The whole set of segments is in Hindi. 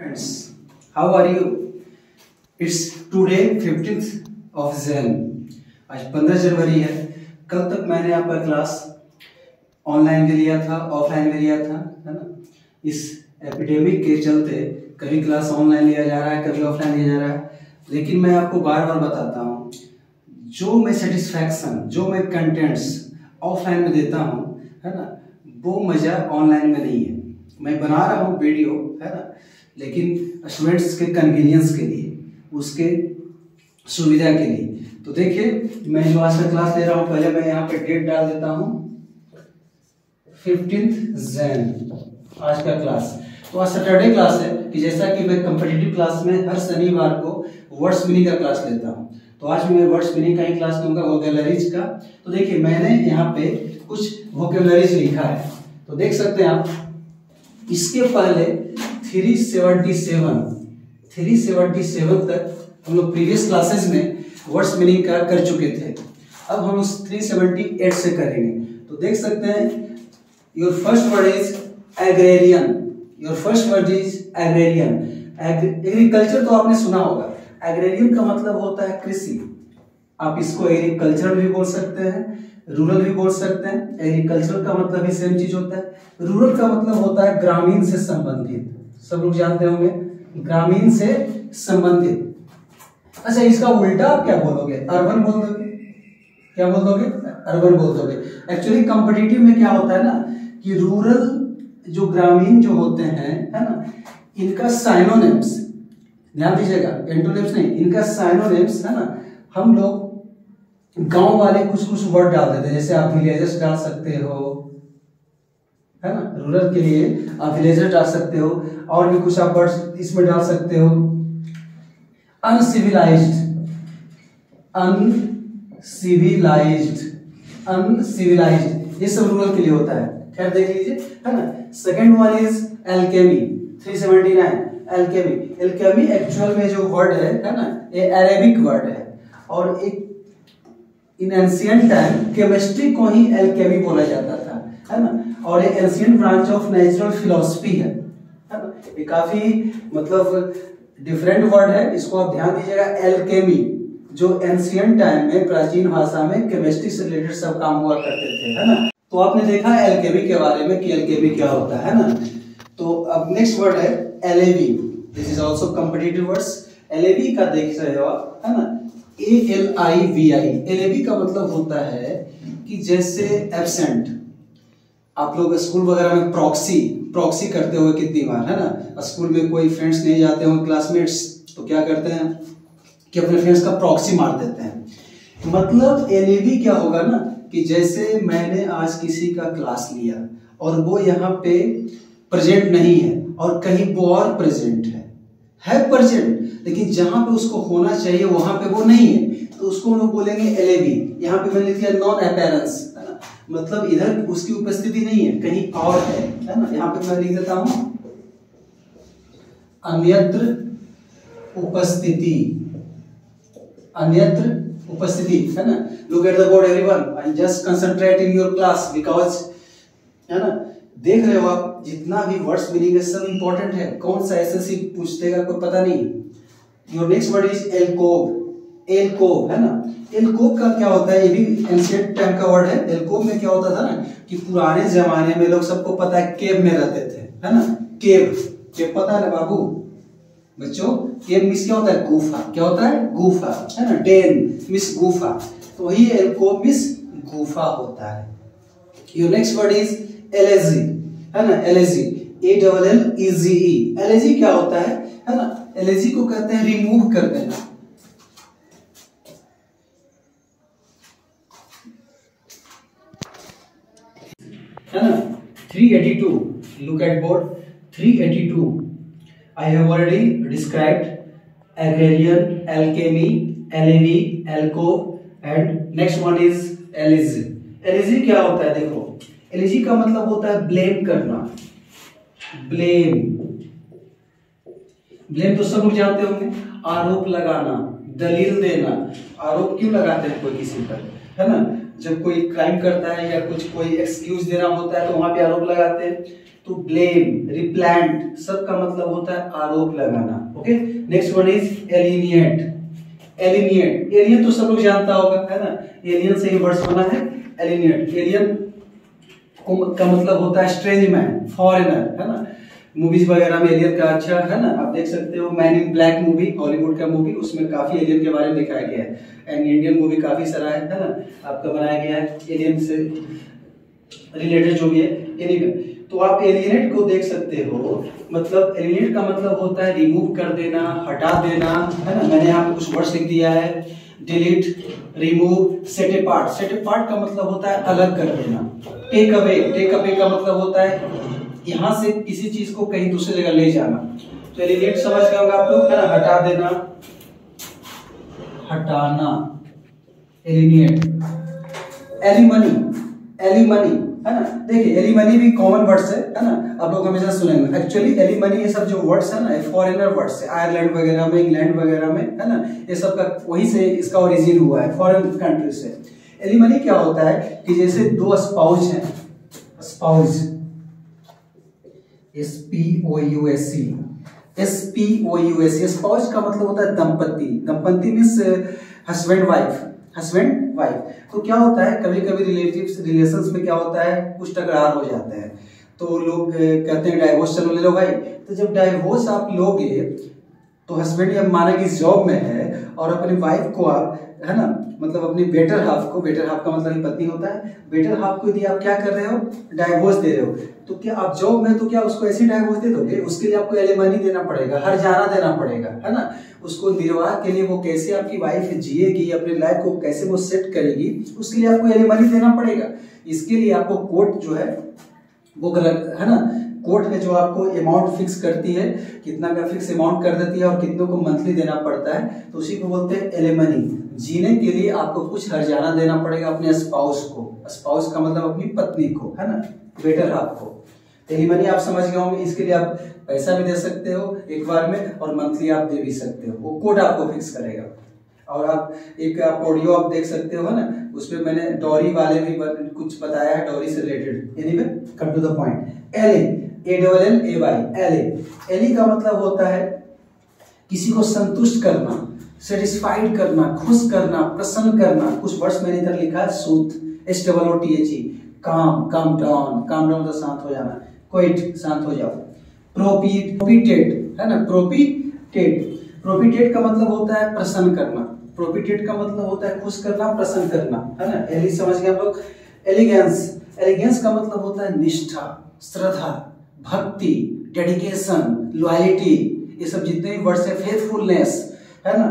friends, how are you? It's today 15th of Jan. आज 15 जनवरी है। कल तक मैंने आपका क्लास ऑनलाइन भी लिया था, ऑफलाइन भी लिया था, है ना। इस एपिडेमिक के चलते कभी क्लास ऑनलाइन लिया जा रहा है, कभी ऑफलाइन लिया जा रहा है, लेकिन मैं आपको बार बार बताता हूँ, जो मैं सेटिस्फैक्शन, जो मैं कंटेंट्स ऑफलाइन में देता हूँ, है ना, वो मज़ा ऑनलाइन में नहीं है। मैं बना रहा हूँ वीडियो, है ना, लेकिन स्टूडेंट्स के कन्वीनियंस के लिए, उसके सुविधा के लिए। तो देखिए, मैं जो आज का क्लास ले रहा हूँ, पहले मैं यहाँ पे डेट डाल देता हूँ 15 जैन आज का क्लास। तो आज सैटरडे क्लास है कि जैसा कि मैं कम्पिटिटिव क्लास में हर शनिवार को वर्ड्स मीनिंग का क्लास लेता हूँ, तो आज भी मैं वर्ड्स मीनिंग का ही क्लास लूंगा, वोकैबुलरीज का। तो देखिए, मैंने यहाँ पे कुछ वोकैबुलरीज लिखा है, तो देख सकते हैं आप। इसके पहले 377 तक हम लोग प्रीवियस क्लासेस में वर्ड्स मीनिंग का कर चुके थे। अब हम उस 378 से करेंगे। तो देख सकते हैं, your first word is agrarian. Your first word is agrarian. Agriculture तो आपने सुना होगा। एग्रेरियन का मतलब होता है कृषि। आप इसको एग्रीकल्चर भी बोल सकते हैं, रूरल भी बोल सकते हैं। एग्रीकल्चर का मतलब भी सेम चीज होता है। रूरल का मतलब होता है ग्रामीण से संबंधित, सब लोग जानते होंगे, ग्रामीण से संबंधित। अच्छा, इसका उल्टा आप क्या बोलोगे? अर्बन बोल दोगे। क्या बोल दोगे? अर्बन बोल दोगे। एक्चुअली कॉम्पिटिटिव में क्या होता है ना, कि रूरल जो ग्रामीण जो होते हैं, है ना, इनका साइनोनिम्स, ध्यान दीजिएगा, एंटोनिम्स नहीं, इनका साइनोनिम्स, है ना। हम लोग गांव वाले कुछ कुछ वर्ड डाल देते हैं, जैसे आप विलेजर्स डाल सकते हो, है ना, रूरल के लिए आप विलेजर डाल सकते हो, और भी कुछ आप वर्ड इसमें डाल सकते हो। अनसिविलाइज्ड, ये सब रूरल के लिए होता है। खैर देख लीजिए, है ना। Second one is alchemy, 379। Alchemy actual में जो वर्ड है ना, ये अरेबिक वर्ड है, और एक इन एंशिएंट टाइम केमिस्ट्री को ही एल्केमी बोला जाता था, है ना। और ये ancient branch of natural philosophy है ना। ये काफी मतलब डिफरेंट वर्ड है, इसको आप ध्यान दीजिएगा। एल्केमी जो एंशिएंट टाइम में प्राचीन भाषा में केमिस्ट्री से रिलेटेड सब काम हुआ करते थे, है ना। तो आपने देखा एल्केमी के बारे में कि एल्केमी क्या होता है ना। तो अब नेक्स्ट वर्ड है एलेवी। This is also competitive words. एलेवी का देख रहे हो आप, है ना, ALIVI। एलेवी का मतलब होता है कि जैसे एब्सेंट, आप लोग स्कूल वगैरह में प्रॉक्सी करते हो कितनी बार, है ना। स्कूल में कोई फ्रेंड्स नहीं जाते हो, क्लासमेट्स, तो क्या करते हैं कि अपने फ्रेंड्स का प्रॉक्सी मार देते हैं। मतलब एलएवी क्या होगा ना, कि जैसे मैंने आज किसी का क्लास लिया और वो यहाँ पे प्रेजेंट नहीं है, और कहीं वो और प्रेजेंट है प्रेजेंट, लेकिन जहां पे उसको होना चाहिए वहां पे वो नहीं है, तो उसको हम लोग बोलेंगे एलएवी। यहाँ पे मैंने लिख दिया नॉन अपीयरेंस, है ना, मतलब इधर उसकी उपस्थिति नहीं है, कहीं और है ना। यहाँ पे मैं लिख देता हूं अन्यत्र उपस्थिति, है ना। Look at the board everyone and just concentrate in your class, because, है ना, देख रहे हो आप, जितना भी वर्ड्स मीनिंग है सब इंपॉर्टेंट है। कौन सा एसएससी पूछ देगा कोई पता नहीं। योर नेक्स्ट वर्ड इज एल्कोव, है ना। एल्कोव का क्या होता है? ये भी एंशिएंट टाइम का वर्ड है। एल्कोव में क्या होता था ना, कि पुराने जमाने में लोग, सबको पता है, केव में रहते थे, है ना। केव पता है ना बाबू बच्चों? केव मींस क्या होता है? गुफा। क्या होता है? गुफा, है ना। डेन मींस गुफा, तो वही एल्कोव मींस गुफा होता है। Your next word is elegy, है ना। Elegy, ALLEZE। एलेजी क्या होता है ना। एलेजी को कहते हैं रिमूव कर देना, है ना। 382, look at board, 382. I have already described agrarian, alchemy, LAV, alcove, and next one is elegy. Elegy क्या होता है? देखो, elegy का मतलब होता है ब्लेम करना। ब्लेम तो सब लोग जानते होंगे, आरोप लगाना, दलील देना। आरोप क्यों लगाते हैं कोई किसी पर, है ना। जब कोई क्राइम करता है या कोई एक्सक्यूज देना होता है, तो वहां पे आरोप लगाते हैं। तो टू ब्लेम, रिप्लांट, सबका मतलब होता है आरोप लगाना। Okay, next one is alienate. Alienate, alien तो सब लोग जानता होगा, है ना, एलियन से ही वर्ड्स बना है एलिनिएट। एलियन का मतलब होता है स्ट्रेंज मैन, फॉरेनर, है ना। मूवीज वगैरह में एलियन का अच्छा, है ना, आप देख सकते हो man in black movie, Hollywood का मूवी, उसमें काफी एलियन के बारे में दिखाया गया है। एंड इंडियन मूवी काफी सारा है ना, आपका बनाया गया है एलियन से रिलेटेड जो भी है। एलियन तो आप एलियनेट को देख सकते हो, मतलब एलियनेट का मतलब होता है रिमूव कर देना, हटा देना, है ना। मैंने यहाँ पे कुछ वर्ड्स लिख दिया है, delete, remove, set apart. Set apart का मतलब होता है अलग कर देना। टेक अवे, टेक अवे का मतलब होता है यहाँ से किसी चीज को कहीं दूसरी जगह ले जाना। तो एलियनेट समझ गए होंगे आप लोग, है ना, हटा देना, हटाना, एलियनेट। एलिमनी, एलिमनी, है ना, देखिए एलिमनी भी कॉमन वर्ड्स है ना, आप लोग हमेशा सुनेंगे। एक्चुअली एलिमनी ये सब जो वर्ड्स है ना, फॉरेनर वर्ड्स है, आयरलैंड वगैरह में, इंग्लैंड वगैरह में, है ना, ये सब का वहीं से इसका ओरिजिन हुआ है, फॉरेन कंट्री से। एलिमनी क्या होता है कि जैसे दो स्पाउस हैं, स्पाउस, SPOUSE, SPOUSE, स्पाउस का मतलब होता है दंपति। दंपति means husband wife, husband wife. तो क्या होता है कभी कभी रिलेटिव्स, रिलेशंस में क्या होता है कुछ टकरार हो जाते हैं, तो लोग कहते हैं डाइवोर्स चलो ले लो भाई। तो जब डाइवोर्स आप लोगे तो हस्बैंड या माना कि जॉब में है और अपनी वाइफ को आप, है ना, मतलब अपनी बेटर हाफ को, बेटर हाफ का मतलब ही पत्नी होता है, बेटर हाफ को यदि आप क्या कर रहे हो, डाइवोर्स दे रहे हो, तो क्या आप जॉब में तो क्या उसको ऐसे डाइवोर्स दे दोगे? उसके लिए आपको एलिमनी देना पड़ेगा, हर्जाना देना पड़ेगा, है ना। उसको निर्वाह के लिए, वो कैसे आपकी वाइफ जिएगी, अपनी लाइफ को कैसे वो सेट करेगी, उसके लिए आपको एलिमनी देना पड़ेगा। इसके लिए आपको कोर्ट जो है वो गलत, है ना, कोर्ट है जो आपको अमाउंट फिक्स करती है, कितना का फिक्स अमाउंट कर देती है और कितनों को मंथली देना पड़ता है, तो उसी को बोलते हैं एलिमनी। जीने के लिए आपको कुछ हर्जाना देना पड़ेगा अपने स्पाउस को, स्पाउस का मतलब अपनी पत्नी को, है ना, बेटर हाफ को। एलिमनी आप समझ गए होंगे। इसके लिए आप पैसा भी दे सकते हो एक बार में और मंथली आप दे भी सकते हो, वो कोर्ट आपको फिक्स करेगा। और आप एक ऑडियो आप देख सकते हो, है ना, उसमें मैंने डॉरी वाले भी कुछ बताया है, डॉरी से related. Anyway come to the point. Allay, ALLAY, allay, allay का मतलब होता है किसी को संतुष्ट करना, सेटिस्फाइड करना, खुश करना, प्रसन्न करना। कुछ वर्ड्स मैंने इधर लिखा है, सूथ, SOOTHE, काम, काम डाउन, काम डाउन तो शांत हो जाना, क्विट, शांत हो जाओ। प्रोपिटेट, है ना, प्रोपिटेट, प्रोपिटेट का मतलब होता है प्रसन्न करना, प्रोपिटेट का मतलब होता है खुश करना, प्रसन्न करना, है ना। एली समझ गए आप लोग। एलिगेंस, एलिगेंस का मतलब होता है निष्ठा, श्रद्धा, भक्ति, डेडिकेशन, लॉयल्टी, ये सब जितने भी वर्ड्स है, फेथफुलनेस, है ना,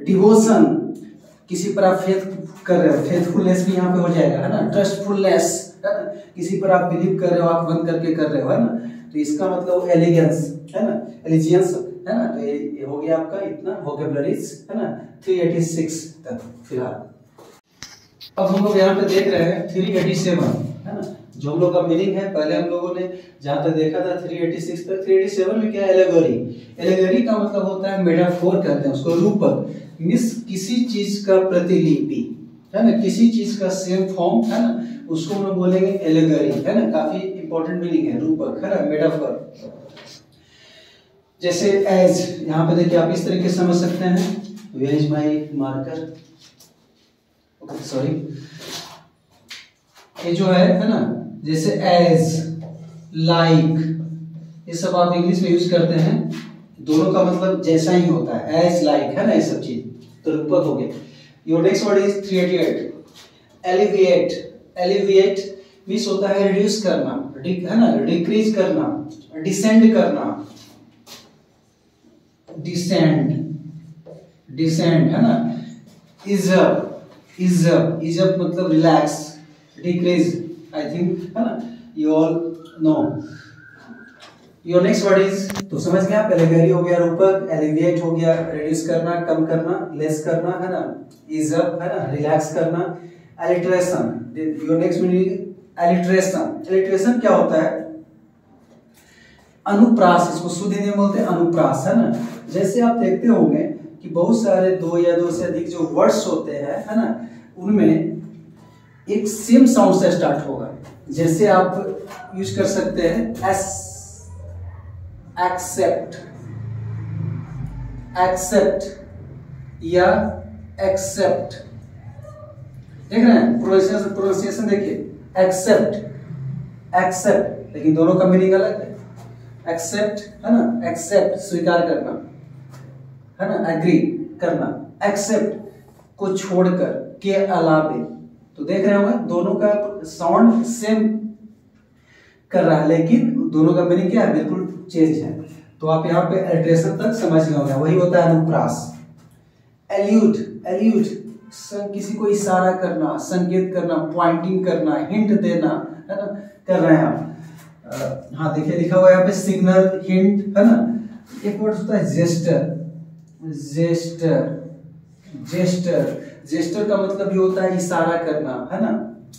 डिवोशन, किसी पर आप फेथ कर रहे हो, फेथफुलनेस भी यहाँ पे हो जाएगा, है ना, ट्रस्टफुलनेस, है ना, किसी पर आप बिलीव कर रहे हो, आंख बंद करके कर रहे हो, है ना, तो इसका मतलब एलिगेंस, है ना, एलिजियंस, है ना। तो ये हो गया आपका इतना वोकेबलरीज, है ना, 386 तक फिलहाल। अब हम लोग यहाँ पे देख रहे हैं 387, है ना, जो हम लोग का मीनिंग है। पहले हम लोगों ने जहाँ तक देखा था 386 तक। 387 में क्या है, एलेगोरी। एलेगोरी का मतलब होता है मेटाफोर, कहते हैं उसको, रूपक, मींस किसी चीज का प्रतिलिपि, है ना, किसी चीज का सेम फॉर्म, है ना, उसको हम लोग बोलेंगे एलेगोरी, है ना। काफी इंपॉर्टेंट मीनिंग है, रूपक, है ना, मेटाफोर। जैसे एज, यहाँ पे देखिए आप इस तरीके से समझ सकते हैं, where is my marker, okay sorry, ये जो है ना, जैसे एज, लाइक, ये सब आप इंग्लिश में यूज करते हैं, दोनों का मतलब जैसा ही होता है, एज, लाइक, है ना, ये सब चीज, तो रूपक हो गए। Your next word is 388, alleviate. Alleviate means होता है रिड्यूस करना, है ना, डिक्रीज करना, डिसेंड करना, डिसेंड, डिसेंड, है ना। इजअप, इजअप, इजअप मतलब रिलैक्स, डिक्रीज, आई थिंक, है ना, you all know. Your next word is, तो समझ गए आप, एलिगेरी हो गया रूपक, एलिविएट हो गया रिड्यूस करना, कम करना, लेस करना, है ना, इजअप, है ना, रिलैक्स करना। Alliteration, your next meaning alliteration. Alliteration क्या होता है, अनुप्रास, इसको शुद्ध हिंदी में बोलते हैं अनुप्रास, है ना। जैसे आप देखते होंगे कि बहुत सारे दो या दो से अधिक जो वर्ड्स होते हैं, है ना, उनमें एक सेम साउंड से स्टार्ट होगा। जैसे आप यूज कर सकते हैं एस एक्सेप्ट, एक्सेप्ट या एक्सेप्ट, देख रहे हैं प्रोनाउंसिएशन देखिए, एक्सेप्ट, एक्सेप्ट, लेकिन दोनों का मीनिंग अलग है। एक्सेप्ट है ना, एक्सेप्ट स्वीकार करना है ना, एग्री करना, एक्सेप्ट को छोड़कर, के अलावे। तो देख रहे होंगे दोनों का साउंड सेम कर रहा है, लेकिन दोनों का मीनिंग क्या है, बिल्कुल चेंज है। तो आप यहाँ पे एल्ट्रेशन तक समझ गए होंगे, वही होता है अनुप्रास। एल्यूड, एल्यूड किसी को इशारा करना, संकेत करना, पॉइंटिंग करना, हिंट देना, है ना, कर रहे हैं आप। हाँ देखिए लिखा हुआ है यहाँ पे सिग्नल, हिंट, है ना। एक वर्ड होता है जेस्टर, जेस्टर, जेस्टर, जेस्टर का मतलब ये होता है इशारा करना, है ना,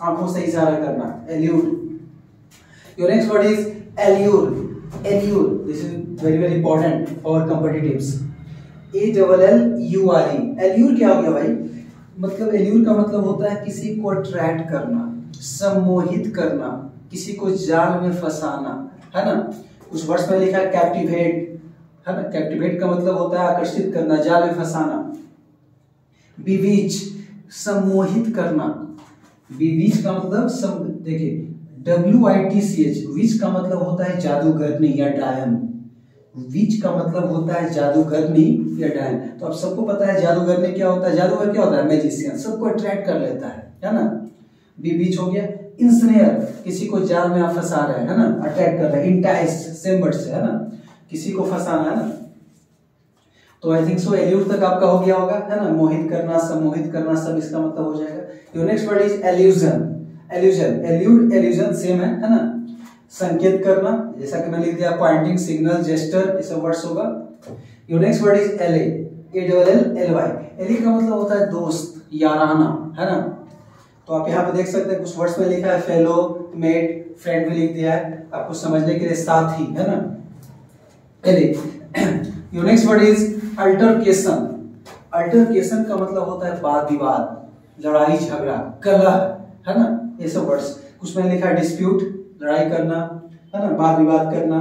आंखों से इशारा करना, allude. Your next word is allure, allure, this is very very important for competitives. ALLURE, allure क्या हो गया भाई, मतलब एल्यूर का मतलब होता है किसी को अट्रैक्ट करना, सम्मोहित करना, किसी को जाल में फंसाना, है ना। कुछ वर्ड्स में लिखा है कैप्टिवेट, है ना, कैप्टिवेट का मतलब होता है आकर्षित करना, जाल में फंसाना। बीवीच, सम्मोहित करना, बीवीच का मतलब देखिए WITCH, विच का मतलब होता है जादूगरनी या डायन, विच का मतलब होता है जादूगरनी या डायन। तो अब सबको पता है जादूगरनी क्या होता है, जादूगर क्या होता है, मैजिशियन, सबको अट्रैक्ट कर लेता है ना। बीवीच हो गया। इंस्नेयर, किसी को जाल में आप फंसा रहे हैं, है ना, अट्रैक्ट कर रहे हैं। इंटाइस, सेम वर्ड से, है ना, किसी को फंसाना, है ना। तो आई थिंक सो एल्यूर तक आपका हो गया होगा, है ना, मोहित करना, सम्मोहित करना, सब इसका मतलब हो जाएगा। Your next word is allusion, allusion, allude, allusion same है ना, संकेत करना, जैसा कि मैंने लिख दिया पॉइंटिंग, सिग्नल, जेस्टर, ये सब वर्ड्स होगा। योर नेक्स्ट वर्ड इज एले, ALLLY, एले का मतलब होता है दोस्त, याराना, है ना। तो आप यहाँ पे देख सकते हैं कुछ वर्ड्स में लिखा है फेलो, मेट, फ्रेंड भी लिख दिया है आपको समझने के लिए, साथी, है ना, एले। Your next word is altercation, altercation का मतलब होता है वाद विवाद, लड़ाई झगड़ा, कलह, है ना, ये सब वर्ड्स। कुछ में लिखा है डिस्प्यूट, लड़ाई करना, है ना, वाद विवाद करना।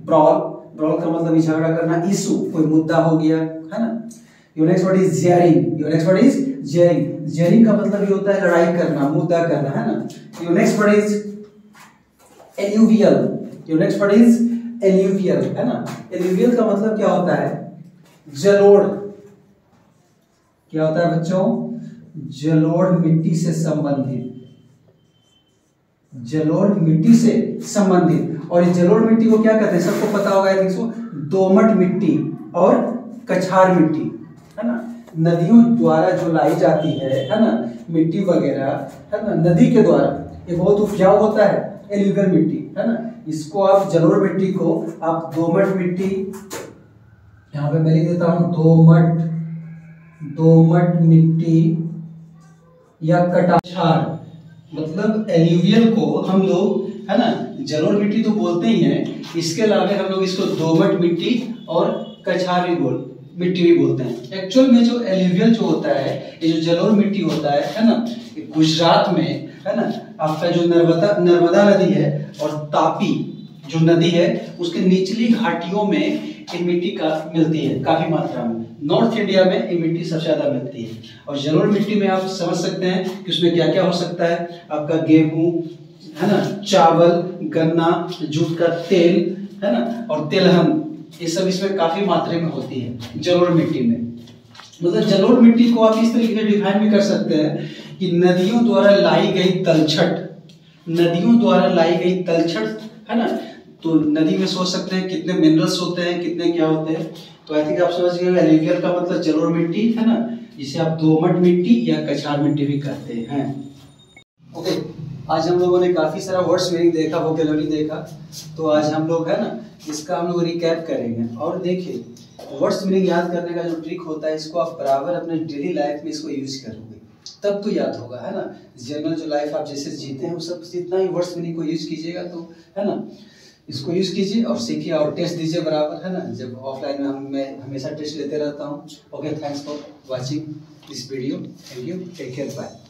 ब्रॉल, ब्रॉल का मतलब झगड़ा करना। इशू, कोई मुद्दा हो गया, है ना। Your next word is jeering, your next word is jeering, jeering का मतलब ये होता है लड़ाई करना, मुद्दा करना, है ना। Your next word is alluvial, your next word is alluvial, है ना। एल्यूवियल का मतलब क्या होता है, जलोढ़, क्या होता है बच्चों, जलोढ़ मिट्टी से संबंधित, जलोढ़ मिट्टी से संबंधित। और इस जलोढ़ मिट्टी को क्या कहते हैं, सबको पता होगा इसको, दोमट मिट्टी और कछार मिट्टी, है ना। नदियों द्वारा जो लाई जाती है ना, मिट्टी वगैरह, है ना, नदी के द्वारा, ये बहुत उपजाऊ होता है एल्यूवियल मिट्टी, है ना। इसको आप जलोढ़ मिट्टी को आप दोमट मिट्टी, यहाँ पे मैं लिख देता हूं दोमट, दोमट मिट्टी या कटाछार, मतलब एल्यूवियल को हम लोग, है ना, जलोढ़ मिट्टी तो बोलते ही हैं, इसके अलावा हम लोग इसको दोमट मिट्टी और कछार मिट्टी भी बोलते हैं। एक्चुअल में जो एल्यूवियल जो होता है, ये जो जलोढ़ मिट्टी होता है ना, गुजरात में, है ना, आपका जो नर्मदा नदी है और तापी जो नदी है, उसके निचली घाटियों में ये मिट्टी का मिलती है काफी मात्रा में। नॉर्थ इंडिया में ये मिट्टी सबसे ज्यादा मिलती है। और जलोढ़ मिट्टी में आप समझ सकते हैं कि उसमें क्या क्या हो सकता है, आपका गेहूं, है ना, चावल, गन्ना, जूट का तेल, है ना, और तिलहन, ये सब इसमें काफी मात्रा में होती है जलोढ़ मिट्टी में। मतलब जलोढ़ मिट्टी को आप इस तरीके से डिफाइन भी कर सकते हैं कि नदियों द्वारा लाई गई तलछट, नदियों द्वारा लाई गई तलछट, है ना। तो नदी में सोच सकते हैं कितने मिनरल्स होते हैं, कितने क्या होते हैं। तो आई थिंक आप समझ गए एल्यूवियल का मतलब जलोढ़ मिट्टी, है ना, जिसे आप दोमट मिट्टी या कछार मिट्टी भी कहते हैं। ओके, आज हम लोगों ने काफी सारा वर्ड्स मीनिंग देखा, वोकैबुलरी देखा। तो आज हम लोग, है ना, इसका हम लोग रिकैप करेंगे। और देखिए वर्ड्स मीनिंग याद करने का जो ट्रिक होता है, इसको आप बराबर अपने डेली लाइफ में इसको यूज करोगे तब तो याद होगा, है ना। जनरल जो लाइफ आप जैसे जीते हैं, वो सब जितना ही वर्ड्स मीनिंग को यूज कीजिएगा, तो है ना, इसको यूज कीजिए और सीखिए और टेस्ट दीजिए बराबर, है ना। जब ऑफलाइन में मैं हमेशा टेस्ट लेते रहता हूँ। Okay, thanks for watching this video, thank you, take care, bye.